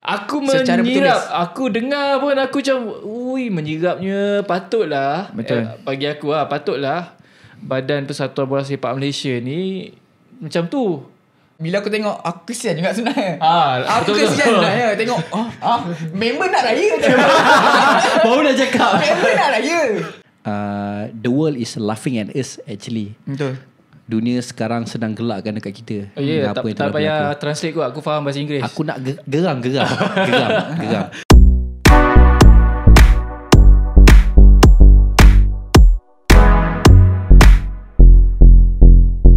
Aku secara menyirap. bertulis. Aku dengar pun aku macam menyirapnya. Patutlah. Betul. Bagi aku patutlah Badan Persatuan Bola Sepak Malaysia ni macam tu. Bila aku tengok, aku kesian juga sebenarnya. Aku betul. kesian sebenarnya tengok member nak raya ke? Baru nak cakap. Member nak raya. The world is laughing at us actually. Betul. Dunia sekarang sedang gelakkan dekat kita. Oh ya, Apa yang tak telah payah berlaku. translate kot. Aku faham bahasa Inggeris. Aku nak geram.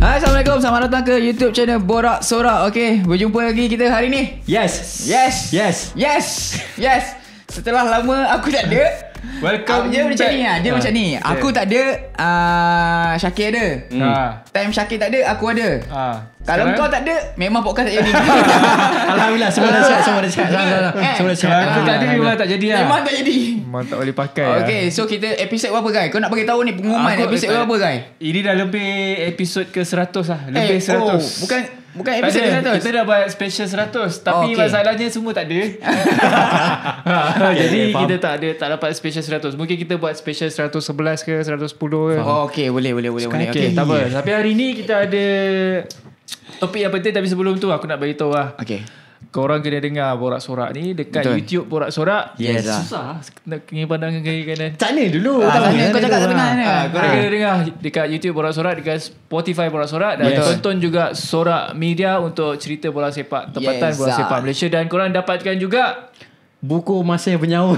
Hai, Assalamualaikum. Selamat datang ke YouTube channel Borak Sorak. Okey, berjumpa lagi kita hari ni. Yes. Setelah lama aku tak ada. Welcome Dia macam ni lah. Dia macam ni. Aku tak ada, Syakir ada. Time Syakir tak ada, aku ada. Kalau Sekarang? kau tak ada, memang podcast tak jadi. Alhamdulillah semua dah siap. Semua dah siap. Aku tak ada memang tak jadi lah. Memang tak jadi. Memang tak boleh pakai Okay, so kita episod berapa guys? Kau nak bagi tahu ni pengumuman episod berapa guys? Ini dah lebih episod ke 100 lah. Lebih 100. Bukan Tak episod ada. ke 100. Kita dah buat special 100. Tapi okay. masalahnya semua tak ada. Jadi faham. kita tak dapat special 100. Mungkin kita buat special 111 ke 110 ke. Oh, okay, boleh. Okay, tak apa. Tapi hari ni kita ada topik yang penting. Tapi sebelum tu aku nak bagi tahu lah. Okay. Korang kena dengar Borak Sorak ni dekat Betul. YouTube Borak Sorak. Yes lah. Susah nak kena pandang kiri kanan. Sana dulu. Sana kau cakap tengah ni. Korang kena dengar dekat YouTube Borak Sorak, dekat Spotify Borak Sorak, dan Betul. tonton juga Sorak Media untuk cerita bola sepak tempatan Yes, bola ah. sepak Malaysia. Dan korang dapatkan juga Buku Masa Yang Bernyawa.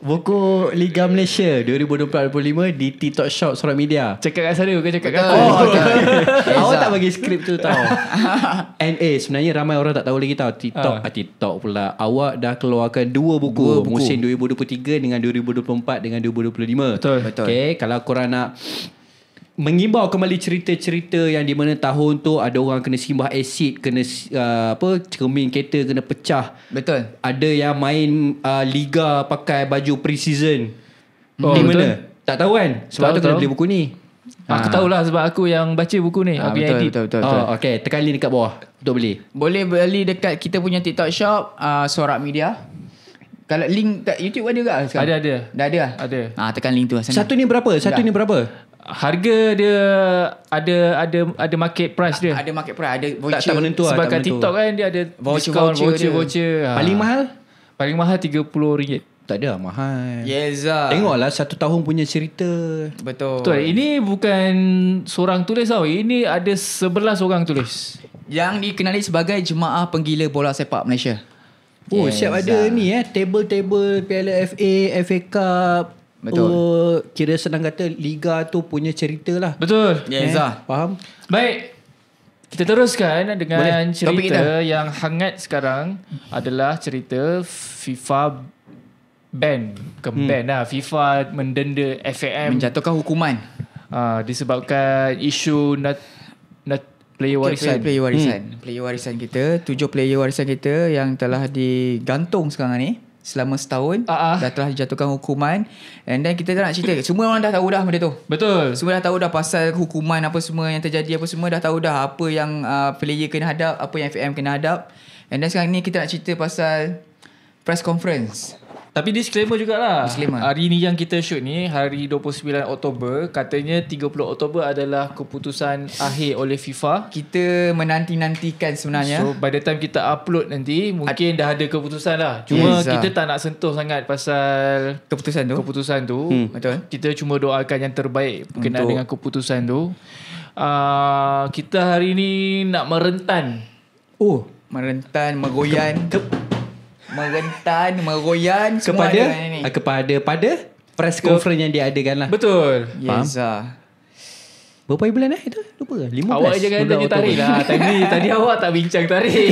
Buku Liga Malaysia 2024-2025 di TikTok Shop Sorak Media. cakap kat sana, bukan cakap kat Betul. aku. Awak tak bagi skrip tu tau. And sebenarnya ramai orang tak tahu lagi tau. TikTok pula. Awak dah keluarkan dua buku. Musim 2023 dengan 2024 dengan 2025. Betul. Okay, kalau korang nak mengimbau kembali cerita-cerita yang di mana tahun tu ada orang kena simbah asid, kena cermin kereta kena pecah. Betul. Ada yang main liga pakai baju pre-season. Oh, Di betul. mana? Tak tahu kan? Sebab tu kena Tahu. beli buku ni. Aku tahulah sebab aku yang baca buku ni. Aku yang edit. Betul. Okay, tekan link dekat bawah untuk beli. Boleh beli dekat kita punya TikTok shop, Sorak Media. Kalau link kat YouTube ada tak sekarang? Ada. Dah ada lah? Ada. Tekan link tu lah sana. Satu ni berapa? Harga dia ada market price dia. Ada market price, ada voucher. Tak menentu lah. Sebab tak kat menentu. TikTok kan dia ada Voucher dia. voucher. Paling mahal? Paling mahal RM30. Tak ada mahal. Yes lah. Tengoklah 1 tahun punya cerita. Betul. Betul. Ini bukan seorang tulis tau. Ini ada 11 orang tulis. Yang dikenali sebagai Jemaah Penggila Bola Sepak Malaysia. Siap ada ni table Piala FA, FA Cup. Betul. Kira senang kata liga tu punya cerita lah. Betul. Yes lah. Faham? Baik. Kita teruskan dengan Boleh. Topik cerita yang hangat sekarang adalah cerita FIFA ban. Ban lah. FIFA mendenda FAM Menjatuhkan hukuman. disebabkan isu player warisan. Player warisan kita, 7 player warisan kita yang telah digantung sekarang ni selama setahun. Dah telah dijatuhkan hukuman. And then kita tak nak cerita. Semua orang dah tahu dah benda tu. Betul. Semua dah tahu dah pasal hukuman apa semua yang terjadi, apa semua dah tahu dah apa yang player kena hadap, apa yang FAM kena hadap. And then sekarang ni kita nak cerita pasal press conference. Tapi disclaimer jugalah. Disclaimer. Hari ni yang kita shoot ni hari 29 Oktober, katanya 30 Oktober adalah keputusan akhir oleh FIFA. Kita menanti-nantikan sebenarnya. So by the time kita upload nanti mungkin dah ada keputusan lah. Cuma Yes, kita tak nak sentuh sangat pasal keputusan tu. Betul. Kita cuma doakan yang terbaik berkenaan Untuk dengan keputusan tu. Kita hari ni nak merentan. Merentan, megoyan. Merentan, meroyan, semua ada ni. Kepada press conference yang diadakan lah. Betul. Yes lah. Berapa bulan itu? Lupa ke? 15 Awak jangan bulan tanya tarikh lah. Tadi awak tak bincang tarikh.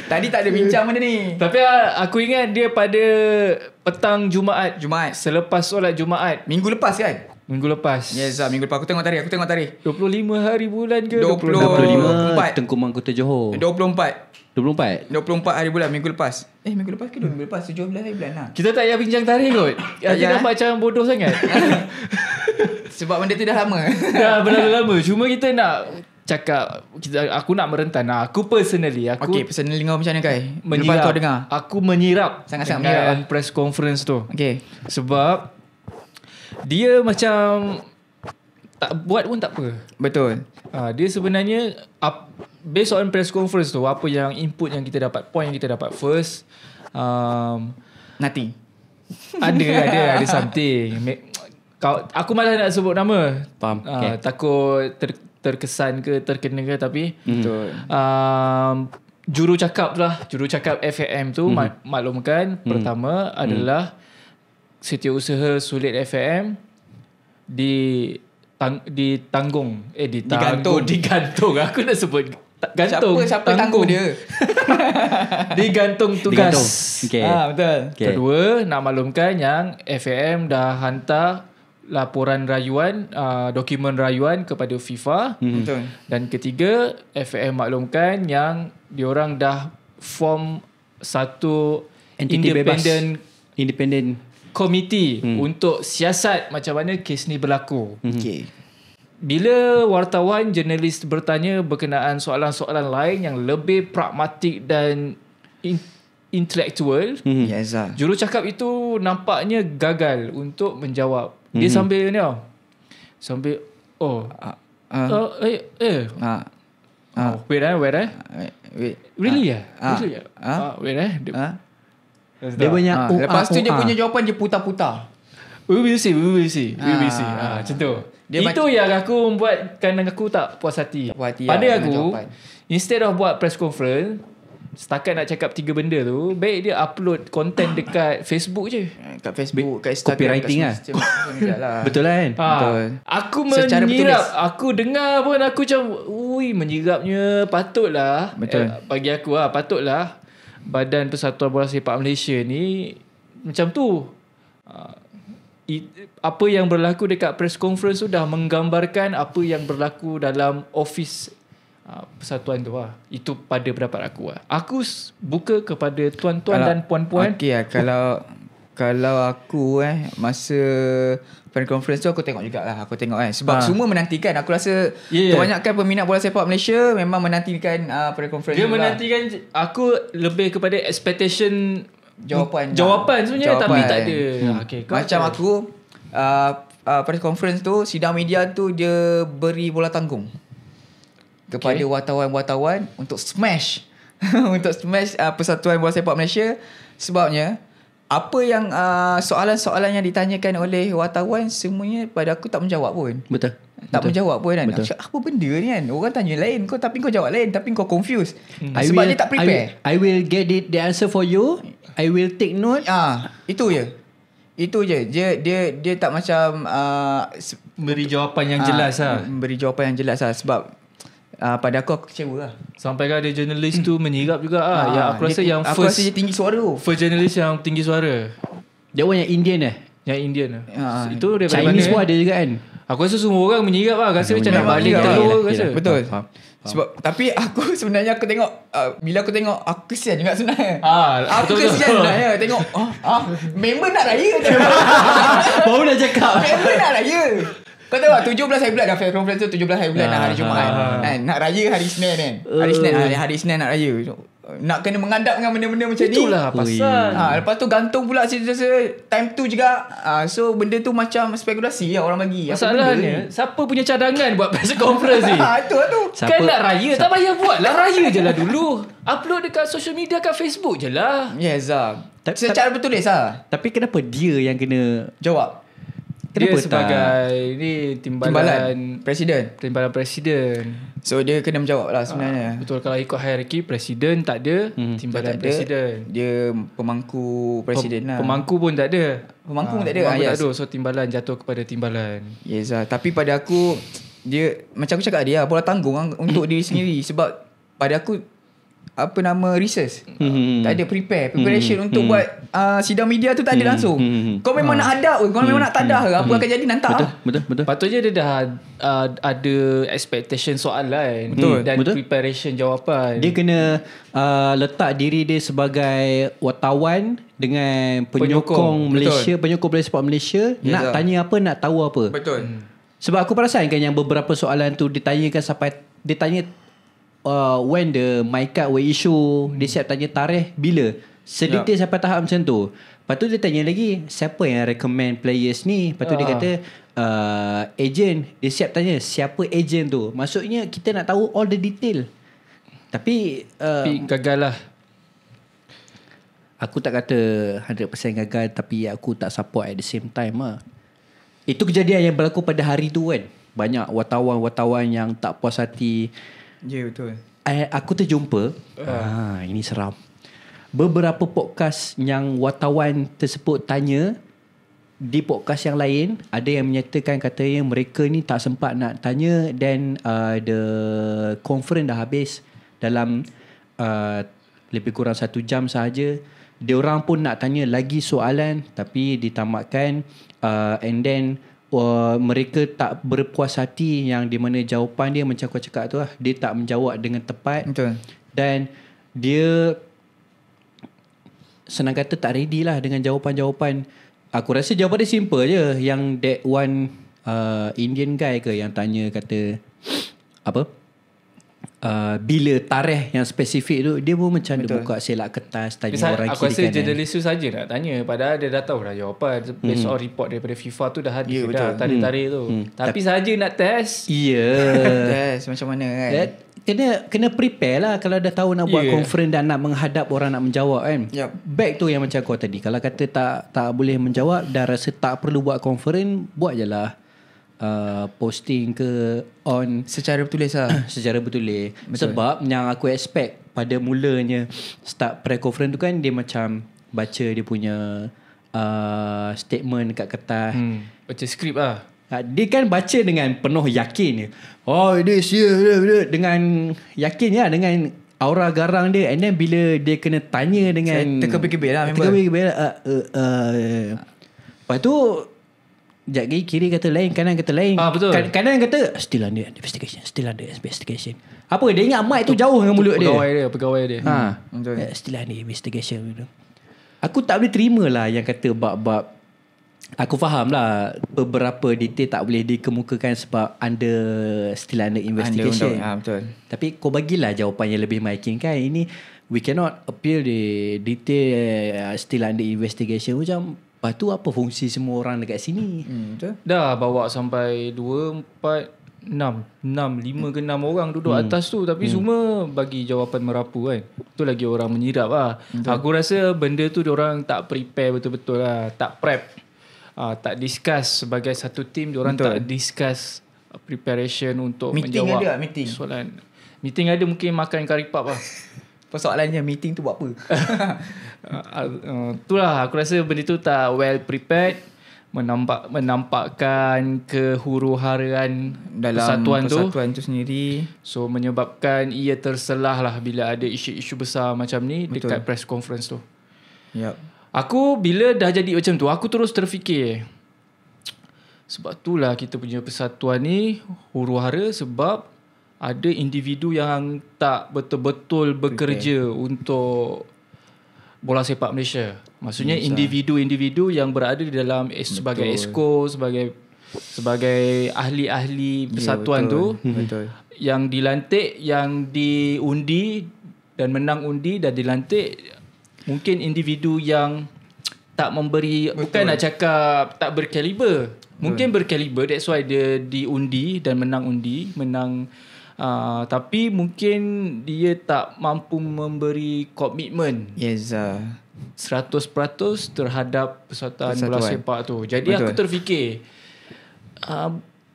Tadi tak ada bincang benda ni. Tapi aku ingat dia pada petang Jumaat. Selepas solat Jumaat. Minggu lepas kan? Minggu lepas. Yes lah, minggu lepas. Aku tengok tarikh. 25 hari bulan ke? 25 Tengkuman Kota Johor. 24 hari bulan, minggu lepas. Minggu lepas ke 2 minggu lepas? 17 hari bulan lah. Kita tak payah bincang tarikh kot. Kita nampak macam bodoh sangat. Sebab benda tu dah lama. Dah berlalu lama. Cuma kita nak cakap aku nak merentan. Aku personally personally kau macam mana Kai? Menyirap. Lepas kau dengar. Aku menyirap Sangat-sangat dengan menyirap press conference tu. Okay. Sebab dia macam tak buat pun tak apa. Betul. Dia sebenarnya based on press conference tu, apa yang input yang kita dapat, point yang kita dapat, first Nothing. ada something. Aku malah nak sebut nama. Faham. Takut terkesan ke terkena ke, tapi Betul. Jurucakap FAM tu maklumkan pertama adalah setiausaha Sulit FAM digantung. Aku nak sebut gantung. Siapa tanggung dia? Digantung tugas. Okay. Betul. Okay. Kedua, nak maklumkan yang FAM dah hantar laporan rayuan, dokumen rayuan kepada FIFA. Betul. Dan ketiga, FAM maklumkan yang diorang dah form satu independent komiti untuk siasat macam mana kes ni berlaku. Okay. Bila wartawan, jurnalis bertanya berkenaan soalan-soalan lain yang lebih pragmatik dan intelektual, Yes. jurucakap itu nampaknya gagal untuk menjawab. Dia sambil ni tau. Sambil wait. Really? Wait. Dia banyak Lepas tu dia punya jawapan dia putar-putar. We will see. Macam tu. Itu yang aku membuatkan aku tak puas hati. Pada aku, instead of buat press conference, setakat nak cakap 3 benda tu, baik dia upload konten dekat Facebook je. Kat Facebook, kat Instagram, copywriting kat lah. Betul kan? Betul. Aku Secara menyirap. bertulis. Aku dengar pun aku macam, menyirapnya. Patutlah. Betul. Bagi aku patutlah Badan Persatuan Bola Sepak Malaysia ni macam tu. Apa yang berlaku dekat press conference tu dah menggambarkan apa yang berlaku dalam office persatuan tu lah. Itu pada pendapat aku lah. Aku buka kepada tuan-tuan dan puan-puan. Okay lah. Kalau aku masa press conference tu aku tengok jugalah. Aku tengok sebab semua menantikan. Aku rasa kebanyakan peminat bola sepak Malaysia memang menantikan press conference. Dia menantikan. Aku lebih kepada expectation jawapan sebenarnya, jawapan. tapi tak ada. Okay, macam aku press conference tu, sidang media tu dia beri bola tanggung kepada wartawan-wartawan untuk smash Persatuan Bola Sepak Malaysia. Sebabnya apa yang soalan-soalan yang ditanyakan oleh wartawan semuanya pada aku tak menjawab pun. Betul. Menjawab pun kan. Betul. Apa benda ni kan? Orang tanya lain tapi kau jawab lain, tapi kau confused. Sebab dia tak prepare. I will get the answer for you. I will take note. Itu je. Dia tak macam beri jawapan yang jelas lah. Beri jawapan yang jelas lah. Sebab pada aku kecewa lah. Sampai kan ada jurnalis tu menyirap juga yang aku rasa yang aku rasa dia tinggi suara tu. First jurnalis yang tinggi suara. Dia orang yang Indian Yang Indian itu daripada Chinese mana? pun ada juga kan. Aku rasa semua orang menyirap lah. Rasa macam nak balik telur rasa. Betul. Sebab tapi aku sebenarnya aku tengok bila aku tengok aku kesian juga sebenarnya. Aku kesian sebenarnya tengok member nak raya je. Baru nak cakap. Member nak raya. Kau tahu tak 17 hari bulan dah face conference tu 17 hari bulan hari Jumaat kan. Nak raya hari Isnin kan. Hari Isnin nak raya. Nak kena mengadap dengan benda-benda macam ni. Itulah pasal. Lepas tu gantung pula time tu juga. So benda tu macam spekulasi lah orang bagi. Masalahnya siapa punya cadangan buat press conference ni? Itu lah tu. Kan nak raya tak payah buat lah. Raya je lah dulu. Upload dekat social media, kat Facebook je lah. Yes secara bertulis lah. Tapi kenapa dia yang kena jawab? Dia sebagai ni timbalan presiden. So dia kena menjawab lah sebenarnya. Betul, kalau ikut hierarki presiden tak ada, timbalan presiden. Dia pemangku presiden lah. Pemangku pun tak ada. Pemangku tak ada. So timbalan jatuh kepada timbalan. Yes lah. Tapi pada aku dia macam aku cakap dia bola tanggung untuk diri sendiri. Sebab pada aku research. Tak ada preparation untuk buat sidang media tu tak ada langsung. Kau memang nak hadap ke, kau memang nak tadah ke, apa akan jadi nanti. Betul. Patutnya dia dah ada expectation soalan dan preparation jawapan. Dia kena letak diri dia sebagai wartawan dengan penyokong Malaysia, penyokong bola sepak Malaysia, nak tanya apa, nak tahu apa. Betul. Sebab aku perasan kan yang beberapa soalan tu ditanyakan sampai dia tanya when the my card will issue. Dia siap tanya tarikh bila. Sedetail sampai tahap macam tu. Lepas tu dia tanya lagi, siapa yang recommend players ni? Lepas tu dia kata agent. Dia siap tanya siapa agent tu. Maksudnya kita nak tahu all the detail. Tapi gagal lah. Aku tak kata 100% gagal, tapi aku tak support at the same time lah. Itu kejadian yang berlaku pada hari tu kan. Banyak wartawan-wartawan yang tak puas hati. Ya, betul. Aku terjumpa ini seram. Beberapa podcast yang wartawan tersebut tanya, di podcast yang lain ada yang menyatakan katanya mereka ni tak sempat nak tanya, dan the conference dah habis dalam lebih kurang 1 jam sahaja. Dia orang pun nak tanya lagi soalan, tapi ditamatkan and then mereka tak berpuas hati yang di mana jawapan dia macam kau cakap tu lah, dia tak menjawab dengan tepat. Betul. Dan dia senang kata tak ready lah dengan jawapan-jawapan. Aku rasa jawapan dia simple je. Yang that one Indian guy ke yang tanya kata apa, bila tarikh yang spesifik tu, dia pun macam dia buka selak kertas tanya orang kiri kanan. Aku rasa jurnalis tu saja nak tanya, padahal dia dah tahu dah jawapan based on report daripada FIFA tu dah hadir dah tarikh-tarikh tu. Tapi saja nak test. Test macam mana kan. Kena prepare lah kalau dah tahu nak buat conference dan nak menghadap orang nak menjawab kan. Back tu yang macam kau tadi, kalau kata tak boleh menjawab dan rasa tak perlu buat conference, buat je lah posting ke on secara bertulis lah. secara bertulis. Sebab yang aku expect pada mulanya start pre-conference tu kan, dia macam baca dia punya statement kat kertas. Baca skrip lah. Dia kan baca dengan penuh yakin. Dengan yakin ya, dengan aura garang dia. And then bila dia kena tanya dengan terkebir-kebir lah member. Lepas tu sekejap lagi kiri kata lain, kanan kata lain. Betul. Kanan kata still under investigation. Apa dia ingat mic tu jauh dengan mulut dia. Pegawai dia. Still under investigation. Aku tak boleh terima lah yang kata bab-bab. Aku faham lah beberapa detail tak boleh dikemukakan sebab still under investigation. Betul. Tapi kau bagilah jawapan yang lebih meyakinkan. Ini we cannot appeal the detail still under investigation. Macam lepas tu apa fungsi semua orang dekat sini? Betul. Dah bawa sampai 2, 4, 6 5 ke 6 orang duduk atas tu, tapi semua bagi jawapan merapu kan. Tu lagi orang menyirap lah. Aku rasa benda tu diorang tak prepare betul-betul lah. Tak prep, tak discuss sebagai satu team. Diorang tak discuss preparation untuk meeting menjawab ada meeting soalan. Meeting ada, mungkin makan kari pap lah. Persoalannya meeting tu buat apa? Itulah aku rasa benda tu tak well prepared, menampakkan kehuru-haraan dalam persatuan tu sendiri. So menyebabkan ia terselah lah bila ada isu-isu besar macam ni. Betul. Dekat press conference tu. Aku bila dah jadi macam tu, aku terus terfikir, sebab itulah kita punya persatuan ni huru-hara, sebab ada individu yang tak betul-betul bekerja untuk bola sepak Malaysia. Maksudnya individu-individu yang berada di dalam sebagai exco, sebagai ahli-ahli persatuan tu. Betul. Yang dilantik, yang diundi dan menang undi dan dilantik, mungkin individu yang tak memberi, bukan nak cakap tak berkaliber. Mungkin berkaliber, that's why dia diundi dan menang undi, tapi mungkin dia tak mampu memberi komitmen 100% terhadap persatuan bola sepak tu. Jadi aku terfikir,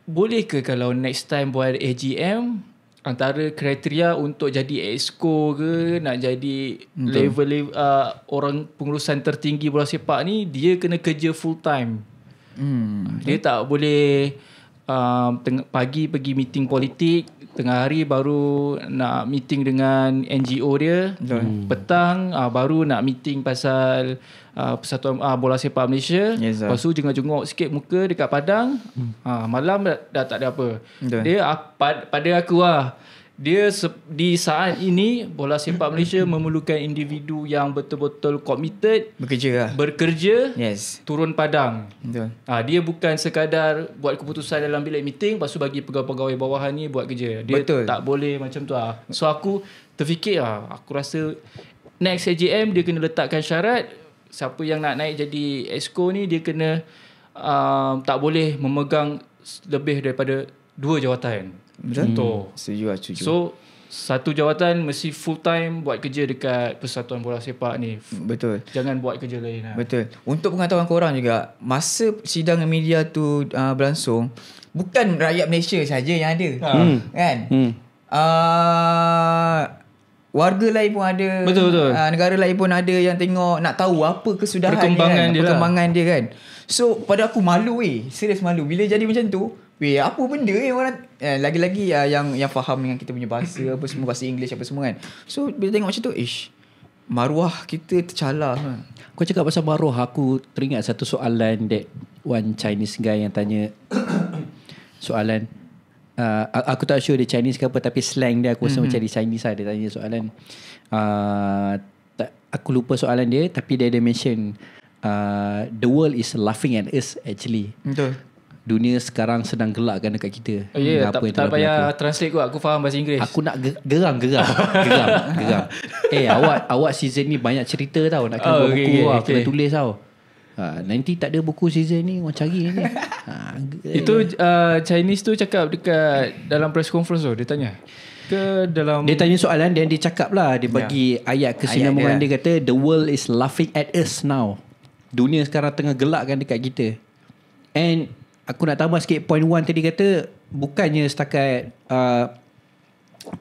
boleh ke kalau next time buat AGM, antara kriteria untuk jadi exco ke, nak jadi level orang pengurusan tertinggi bola sepak ni, dia kena kerja full time. Dia tak boleh pagi pergi meeting politik, tengah hari baru nak meeting dengan NGO dia, petang baru nak meeting pasal persatuan bola sepak Malaysia. Lepas tu jenguk-jenguk sikit muka dekat padang, malam dah tak ada apa. Dia pada aku dia di saat ini bola sepak Malaysia memerlukan individu yang betul-betul committed, bekerja, turun padang. Betul. Dia bukan sekadar buat keputusan dalam bilik meeting lepas tu bagi pegawai-pegawai bawahan ni buat kerja. Dia tak boleh macam tu So aku terfikir aku rasa next AGM dia kena letakkan syarat siapa yang nak naik jadi exco ni dia kena tak boleh memegang lebih daripada 2 jawatan. Betul. Setuju. So satu jawatan mesti full time buat kerja dekat Persatuan Bola Sepak ni. Betul. Jangan buat kerja lain. Betul. Untuk pengetahuan korang juga, masa sidang media tu berlangsung, bukan rakyat Malaysia saja yang ada. Kan? Warga lain pun ada. Betul. Negara lain pun ada yang tengok, nak tahu apa kesudahan perkembangan dia kan. So pada aku malu serius malu bila jadi macam tu. Apa benda orang lagi-lagi yang faham dengan kita punya bahasa apa semua, bahasa English apa semua kan. So bila tengok macam tu, maruah kita tercalar. Kau cakap pasal maruah, aku teringat satu soalan that one Chinese guy yang tanya soalan. Aku tak sure dia Chinese ke apa, tapi slang dia aku rasa macam dia Chinese lah. Dia tanya soalan, aku lupa soalan dia, tapi dia ada mention the world is laughing at us actually. Betul. Dunia sekarang sedang gelakkan dekat kita. Tak payah translate kot, aku faham bahasa Inggeris. Aku nak geram. Awak season ni banyak cerita tau. Nak kena buat buku aku dah tulis tau. Nanti tak ada buku season ni, orang cari ni. Itu Chinese tu cakap dekat dalam press conference tu, dia tanya ke dalam, dia tanya soalan dan dia cakap lah, dia bagi ayat kesinambungan dia kata the world is laughing at us now. Dunia sekarang tengah gelakkan dekat kita. And aku nak tambah sikit point 1 tadi kata, bukannya setakat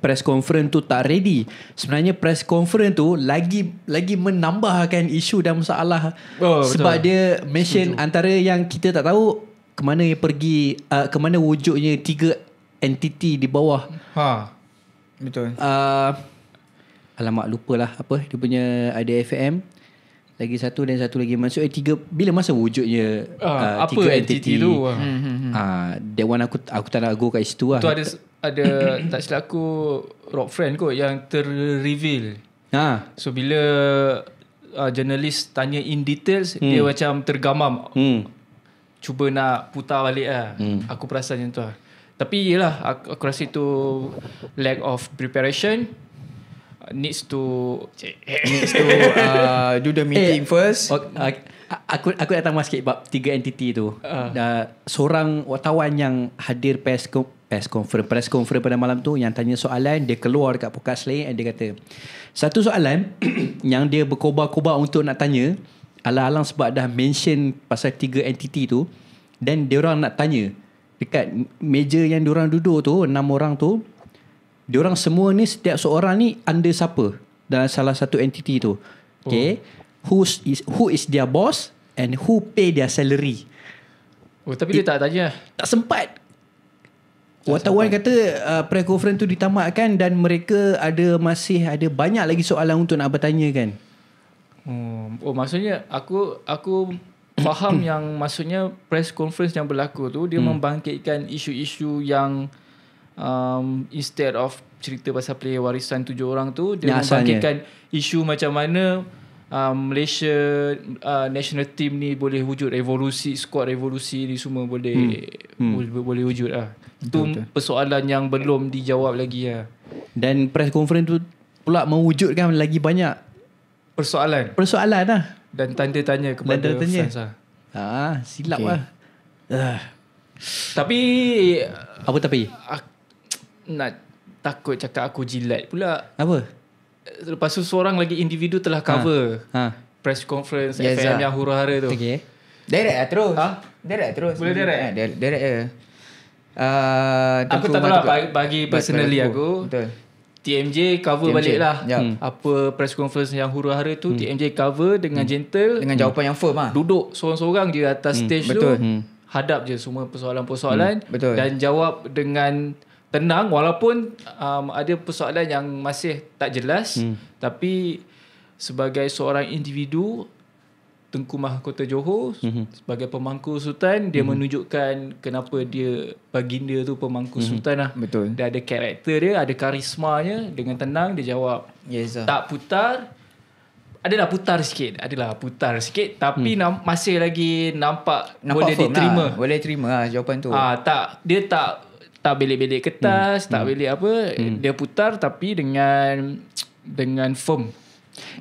press conference tu tak ready. Sebenarnya press conference tu lagi menambahkan isu dan masalah. Sebab dia mention antara yang kita tak tahu kemana dia pergi, kemana wujudnya 3 entiti di bawah. Betul. Alamak lupalah apa dia punya, ada FM lagi satu dan satu lagi, maksudnya 3. Bila masa wujudnya apa 3 entiti tu? That one aku tak nak go kat situ lah. Tu ada tak silap aku Rock Friend kot yang ter-reveal. So bila jurnalis tanya in details, dia macam tergamam. Cuba nak putar balik lah. Aku perasan macam tu lah. Tapi yelah, aku rasa itu lack of preparation. Needs to do the meeting first. Aku nak tambah sikit bab 3 entiti tu. Seorang wartawan yang hadir press conference pada malam tu, yang tanya soalan, dia keluar dekat podcast lain, dia kata satu soalan yang dia berkobar-kobar untuk nak tanya, alang-alang sebab dah mention pasal 3 entiti tu, dan dia orang nak tanya dekat meja yang diorang duduk tu, 6 orang tu, diorang semua ni, setiap seorang ni under siapa dalam salah satu entiti tu. Okay, who is their boss and who pay their salary. Tapi dia tak tanya. Tak sempat. Wartawan kata press conference tu ditamatkan dan mereka masih ada banyak lagi soalan untuk nak bertanya kan. Maksudnya aku faham yang maksudnya press conference yang berlaku tu dia membangkitkan isu-isu yang instead of cerita pasal player warisan 7 orang tu, dia membangkitkan isu macam mana Malaysia national team ni boleh wujud, revolusi, squad revolusi ni semua boleh wujud lah. Itu persoalan yang belum dijawab lagi lah. Dan press conference tu pula mewujudkan lagi banyak persoalan lah. Dan tanda tanya kepada fans lah. Silap lah. Tapi apa tapi? Nak takut cakap aku jilat pula. Apa? Lepas tu seorang lagi individu telah cover press conference FM yang huru-hara tu. Okay. Direct lah terus. Direct terus. Boleh direct? Direct je. Aku tak tahu lah, bagi personally aku. Betul. TMJ cover balik lah. Apa press conference yang huru-hara tu, TMJ cover dengan gentle, dengan jawapan yang firm lah. Duduk seorang-seorang je atas stage tu, hadap je semua persoalan-persoalan dan jawab dengan tenang, walaupun ada persoalan yang masih tak jelas, tapi sebagai seorang individu Tengku Mahkota Johor sebagai pemangku sultan. Dia menunjukkan kenapa dia baginda tu pemangku sultan lah. Betul. Dia ada karakter dia, ada karismanya. Dengan tenang dia jawab. Yes, Tak putar. Adalah putar sikit. Tapi masih lagi nampak boleh firm diterima. lah. Boleh terima lah jawapan tu. Dia tak belik-belik kertas, tak belik apa. Dia putar tapi dengan firm.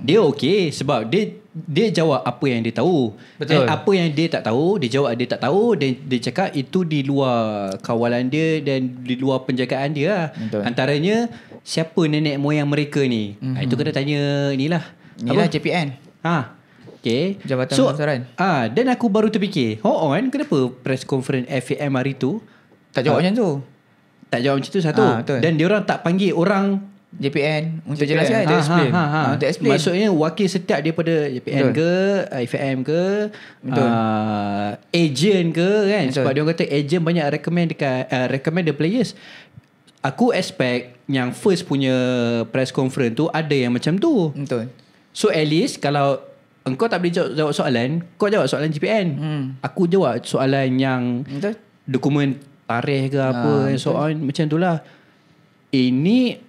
Dia okey sebab dia jawab apa yang dia tahu. Betul. Dan apa yang dia tak tahu, dia jawab dia tak tahu, dan dia cakap itu di luar kawalan dia dan di luar penjagaan dia lah. Betul. Antaranya siapa nenek moyang mereka ni. Itu kena tanya inilah JPN. Okay. Jabatan Pemasaran. Dan aku baru terfikir, kenapa press conference FAM hari tu Tak jawab macam tu. tak jawab macam tu satu. Betul. Dan diorang tak panggil orang JPN untuk JPN, jelaskan. untuk explain. Untuk explain. Maksudnya wakil setiap daripada JPN Betul. ke FAM ke Betul. agent ke kan. Betul. Sebab dia kata agent banyak recommend the players. Aku expect yang first punya press conference tu ada yang macam tu. Betul. So at least kalau engkau tak boleh jawab soalan, kau jawab soalan JPN. Aku jawab soalan yang Betul. dokumen tarikh ke apa and so on. Macam tu lah. Ini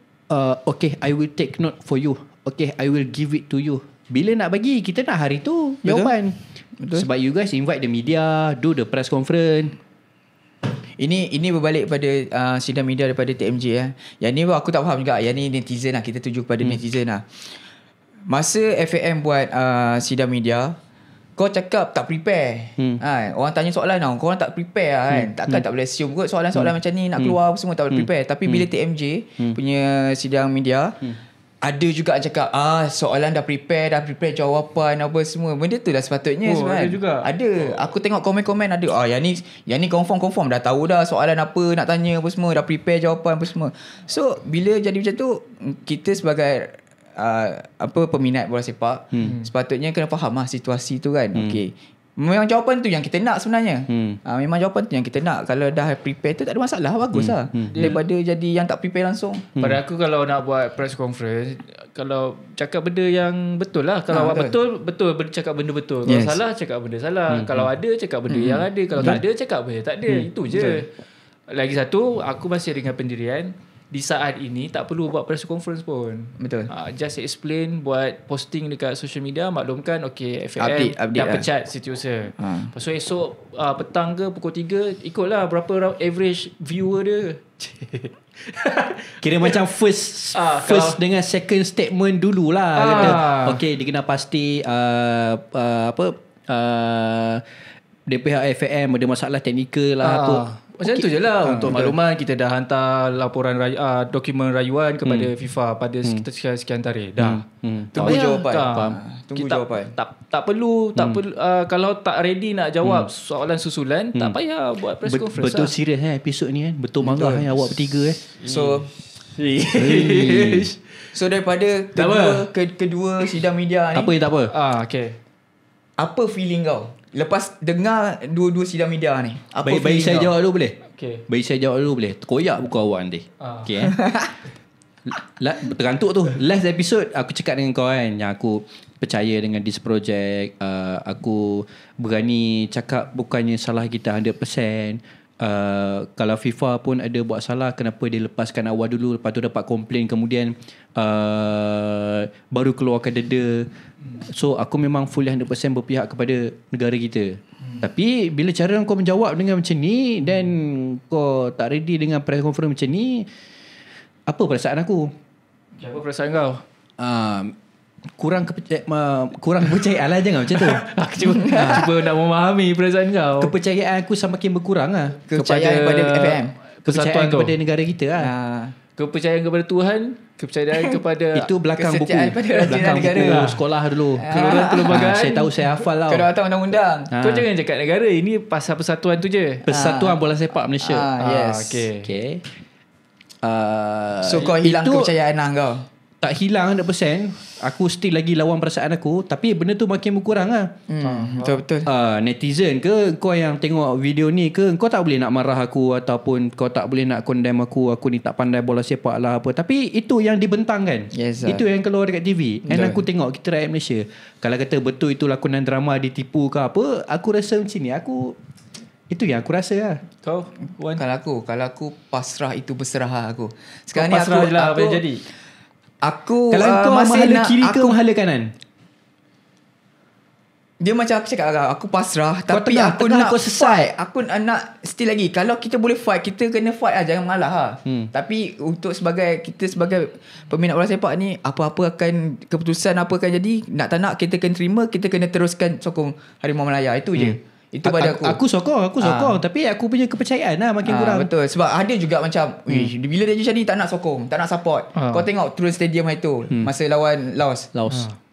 okay, I will take note for you. Okay, I will give it to you. Bila nak bagi, kita nak hari tu jawapan. Betul. Sebab you guys invite the media, do the press conference. Ini berbalik pada sidang media daripada TMJ ya. Yang ni aku tak faham juga. Yang ni netizen lah. Kita tuju kepada netizen lah. Masa FAM buat sidang media, kau cakap tak prepare. Orang tanya soalan tau, kau orang tak prepare lah kan. Takkan tak boleh assume kot soalan-soalan macam ni nak keluar semua tak boleh prepare. Tapi bila TMJ punya sidang media, ada juga cakap soalan dah prepare jawapan apa semua. Benda tu dah sepatutnya sebenarnya. Ada juga. Ada. Aku tengok komen-komen ada. Yang ni confirm dah tahu dah soalan apa nak tanya apa semua, dah prepare jawapan apa semua. So bila jadi macam tu, kita sebagai peminat bola sepak, sepatutnya kena faham lah situasi tu kan. Okey. Memang jawapan tu yang kita nak sebenarnya. Memang jawapan tu yang kita nak. Kalau dah prepare tu tak ada masalah, bagus lah. Daripada jadi yang tak prepare langsung. Pada aku kalau nak buat press conference, kalau cakap benda yang betul lah. Kalau betul cakap benda betul. Kalau salah cakap benda salah. Kalau ada cakap benda yang ada. Kalau tak ada cakap benda tak ada. Itu je. Lagi satu, aku masih dengan pendirian di saat ini tak perlu buat press conference pun. Betul. Just explain, buat posting dekat social media, maklumkan okay FAM Update dah lah. pecat Setiausaha. Lepas tu esok petang ke pukul 3 ikutlah berapa average viewer dia. Kira macam first dengan second statement dululah. Kata okay, dia kena pasti dia pihak FAM ada masalah teknikal lah apa. Macam tu je lah. Untuk makluman, kita dah hantar laporan dokumen rayuan kepada FIFA pada sekian tarikh. Dah. Tunggu jawapan. Tunggu jawapan. Tak perlu kalau tak ready nak jawab soalan susulan, tak payah buat press conference. Betul serius episod ni kan. Betul marah awak bertiga So daripada kedua sidang media ni, apa yang tak apa? Okay. apa feeling kau lepas dengar dua-dua sidang media ni? Apa Bagi saya jawab dulu boleh? Okay. Bagi saya jawab dulu boleh? Terkoyak buku awak nanti. Okay tergantuk tu. Last episode aku cakap dengan kau kan, yang aku percaya dengan this project. Aku berani cakap bukannya salah kita 100%. Kalau FIFA pun ada buat salah, kenapa dia lepaskan awal dulu, lepas tu dapat komplain, kemudian baru keluarkan deda. So aku memang fully 100% berpihak kepada negara kita. Tapi bila cara kau menjawab dengan macam ni, dan kau tak ready dengan press conference macam ni, apa perasaan aku? Apa perasaan kau? Kurang kepercayaan lah. Jangan macam tu. Aku cuba nak memahami perasaan kau. Kepercayaan aku semakin berkurang lah. Kepercayaan kepada FAM, Kepercayaan kepada negara kita lah. Kepercayaan kepada Tuhan, kepercayaan kepada itu belakang buku, kesetiaan pada belakang negara. buku sekolah dulu. Perlembagaan. Saya tahu, saya hafal tau. Kedaulatan undang-undang. Kau jangan cakap negara. Ini pasal persatuan tu je. Persatuan Bola Sepak Malaysia. Yes. Okay. So kau hilang itu, kepercayaan lah kau. tak hilang 100%. Aku still lagi lawan perasaan aku, tapi benda tu makin berkurang lah. Betul-betul. Netizen ke, kau yang tengok video ni ke, kau tak boleh nak marah aku ataupun kau tak boleh nak condemn aku ni tak pandai bola sepak lah apa. Tapi itu yang dibentangkan. Yes, itu yang keluar dekat TV. And aku tengok kita rakyat Malaysia, kalau kata betul itu lakonan drama ditipu ke apa, aku rasa macam ni. Itu yang aku rasa lah. Kau Wan? Kalau aku pasrah itu berserah lah aku. Sekarang ni pasrah je lah apa yang jadi. Aku Kalau kau masih mahala nak, kiri ke mahala kanan? dia macam aku cakap lah, aku pasrah, Kau tapi aku tengah nak kau fight. Aku nak still lagi. Kalau kita boleh fight, kita kena fight lah, jangan malah lah. Tapi untuk kita sebagai peminat bola sepak ni, apa-apa akan keputusan apa akan jadi, nak tak nak kita kena terima, kita kena teruskan sokong Harimau Malaya. Itu je. Itu pada aku. Aku sokong tapi aku punya kepercayaan lah makin kurang. Betul. Sebab ada juga macam bila dia macam ni tak nak sokong, tak nak support. Kau tengok turun stadium itu masa lawan Laos.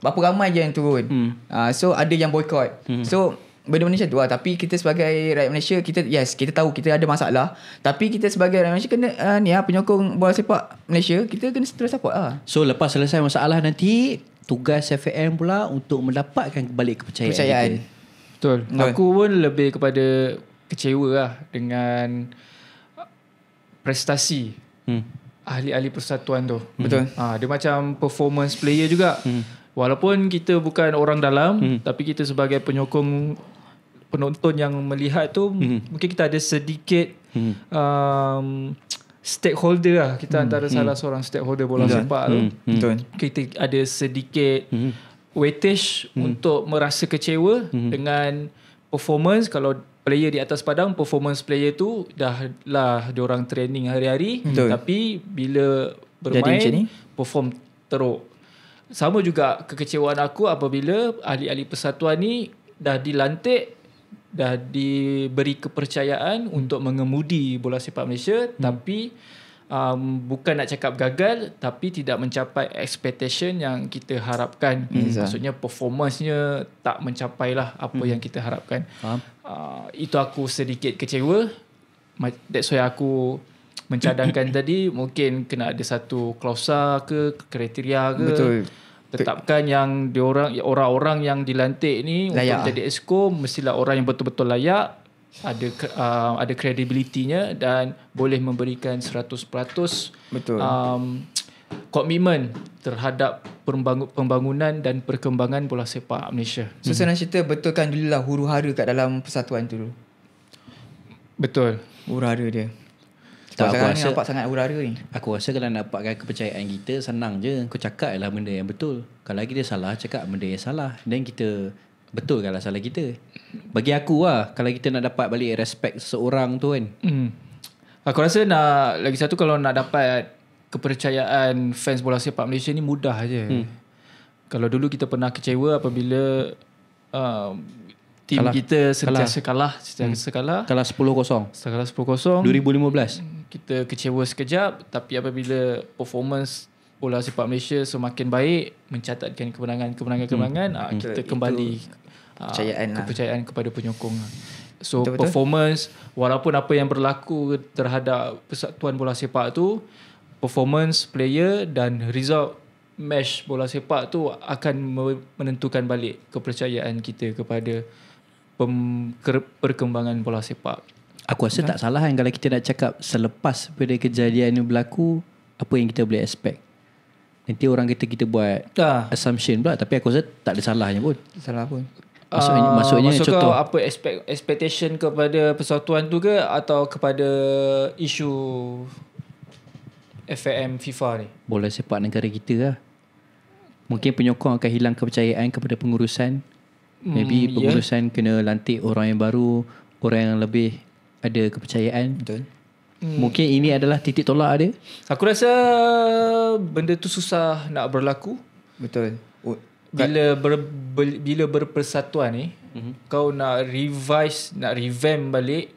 Berapa ramai je yang turun. So ada yang boycott. So benda-benda macam tu lah. Tapi kita sebagai rakyat Malaysia, kita tahu kita ada masalah, tapi kita sebagai rakyat Malaysia kena penyokong bola sepak Malaysia, kita kena terus support lah. So lepas selesai masalah nanti, tugas FAM pula untuk mendapatkan balik kepercayaan kita. Betul. Aku pun lebih kepada kecewa lah dengan prestasi ahli-ahli persatuan tu. Betul. Dia macam performance player juga. Walaupun kita bukan orang dalam, tapi kita sebagai penonton yang melihat tu, mungkin kita ada sedikit stakeholder lah. Kita antara salah seorang stakeholder bola sepak tu. Betul. Kita ada sedikit weightage untuk merasa kecewa dengan performance. Kalau player di atas padang, performance player tu dah lah diorang training hari-hari, tapi bila bermain perform teruk. Sama juga kekecewaan aku apabila ahli-ahli persatuan ni dah dilantik, dah diberi kepercayaan untuk mengemudi bola sepak Malaysia, tapi bukan nak cakap gagal, tapi tidak mencapai expectation yang kita harapkan. Maksudnya performance-nya tak mencapai lah apa yang kita harapkan. Itu aku sedikit kecewa. That's why aku mencadangkan tadi, mungkin kena ada satu klausa ke kriteria ke. Betul. Tetapkan yang orang-orang yang dilantik ni layak untuk jadi exco mestilah orang yang betul-betul layak, ada credibility-nya dan boleh memberikan 100% komitmen terhadap pembangunan dan perkembangan bola sepak Malaysia. So senang cerita, betulkan dulu lah huru-hara kat dalam persatuan tu dulu. Betul. Huru-hara dia. Tak, sekarang ni nampak sangat huru-hara ni. Aku rasa kalau nak dapatkan kepercayaan kita, senang je. Kau cakap lah benda yang betul. Kalau kita salah, cakap benda yang salah. Dan kita betul kalau salah kita. Bagi aku lah, kalau kita nak dapat balik respect seseorang tu kan. Aku rasa lagi satu, kalau nak dapat kepercayaan fans bola sepak Malaysia ni mudah je. Kalau dulu kita pernah kecewa apabila tim kita sentiasa kalah. Kalah 10-0. Kalah 10-0. 2015. Kita kecewa sekejap, tapi apabila performance bola sepak Malaysia semakin baik, mencatatkan kemenangan, kita kembali kepercayaan kepada penyokong. So betul-betul. Performance, walaupun apa yang berlaku terhadap persatuan bola sepak tu, performance player dan result match bola sepak tu akan menentukan balik kepercayaan kita kepada perkembangan bola sepak. Aku rasa tak salah kan kalau kita nak cakap selepas pada kejadian ni berlaku, apa yang kita boleh expect. Nanti orang kata kita buat assumption pula, tapi aku rasa tak ada salahnya pun. Salah pun. Maksudnya contoh, apa expectation kepada persatuan tu ke, atau kepada isu FAM FIFA ni? Bola sepak negara kita lah. Mungkin penyokong akan hilang kepercayaan kepada pengurusan. Maybe pengurusan kena lantik orang yang baru, orang yang lebih ada kepercayaan. Betul. Mungkin ini adalah titik tolak dia. Aku rasa benda tu susah nak berlaku. Betul. Bila berpersatuan ni, kau nak revamp balik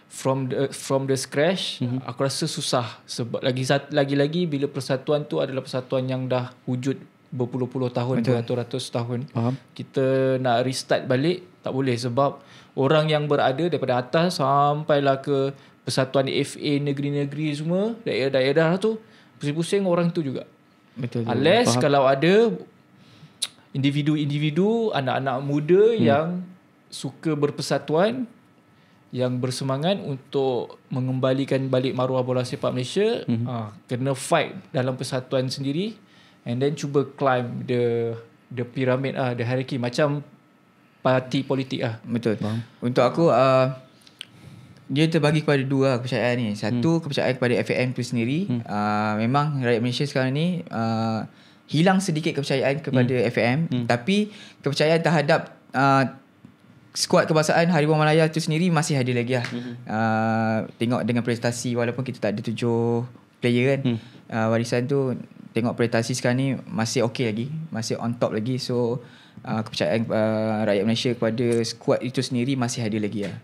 from the scratch, aku rasa susah. Sebab lagi-lagi bila persatuan tu adalah persatuan yang dah wujud berpuluh-puluh tahun, beratus-ratus tahun. Kita nak restart balik tak boleh, sebab orang yang berada daripada atas sampailah ke persatuan FA negeri-negeri semua, daerah-daerah tu, pusing-pusing orang tu juga. Betul. Unless kalau ada individu-individu, anak-anak muda yang suka berpersatuan, yang bersemangat untuk mengembalikan balik maruah bola sepak Malaysia, kena fight dalam persatuan sendiri and then cuba climb the pyramid, the hierarchy macam parti politik . Betul. Untuk aku dia terbagi kepada dua kepercayaan ni. Satu, kepercayaan kepada FAM tu sendiri. Memang rakyat Malaysia sekarang ni hilang sedikit kepercayaan kepada FAM, tapi kepercayaan terhadap skuad kebangsaan Harimau Malaya tu sendiri masih ada lagi lah. Tengok dengan prestasi, walaupun kita tak ada 7 player kan, warisan tu, tengok prestasi sekarang ni masih okey lagi, masih on top lagi. So kepercayaan rakyat Malaysia kepada skuad itu sendiri masih ada lagi lah.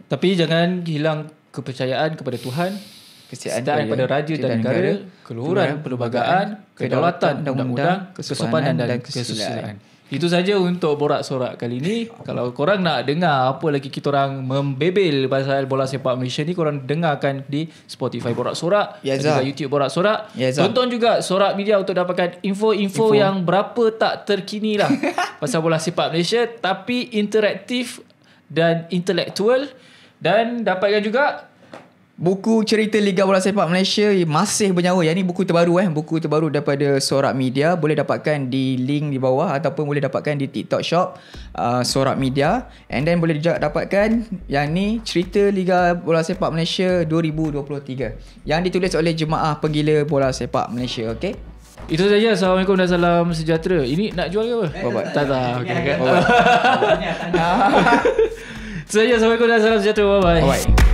Tapi jangan hilang kepercayaan kepada Tuhan, kesetiaan kepada raja dan negara, keluhuran, perlembagaan, kedaulatan, undang-undang, kesopanan dan kesusilaan. Itu saja untuk Borak Sorak kali ni. Kalau korang nak dengar apa lagi kita orang membebel pasal bola sepak Malaysia ni, korang dengarkan di Spotify Borak Sorak, dan juga YouTube Borak Sorak. Tonton juga Sorak Media untuk dapatkan info yang berapa tak terkini lah pasal bola sepak Malaysia, tapi interaktif dan intelektual. Dan dapatkan juga buku cerita Liga Bola Sepak Malaysia masih bernyawa. Yang ni buku terbaru buku terbaru daripada Sorak Media. Boleh dapatkan di link di bawah ataupun boleh dapatkan di TikTok Shop Sorak Media. And then boleh juga dapatkan yang ni, cerita Liga Bola Sepak Malaysia 2023 yang ditulis oleh Jemaah Penggila Bola Sepak Malaysia. Okay, itu saja. Assalamualaikum dan salam sejahtera. Ini nak jual ke apa? Tak. Okay. Itu saja. Assalamualaikum dan salam sejahtera. Bye-bye.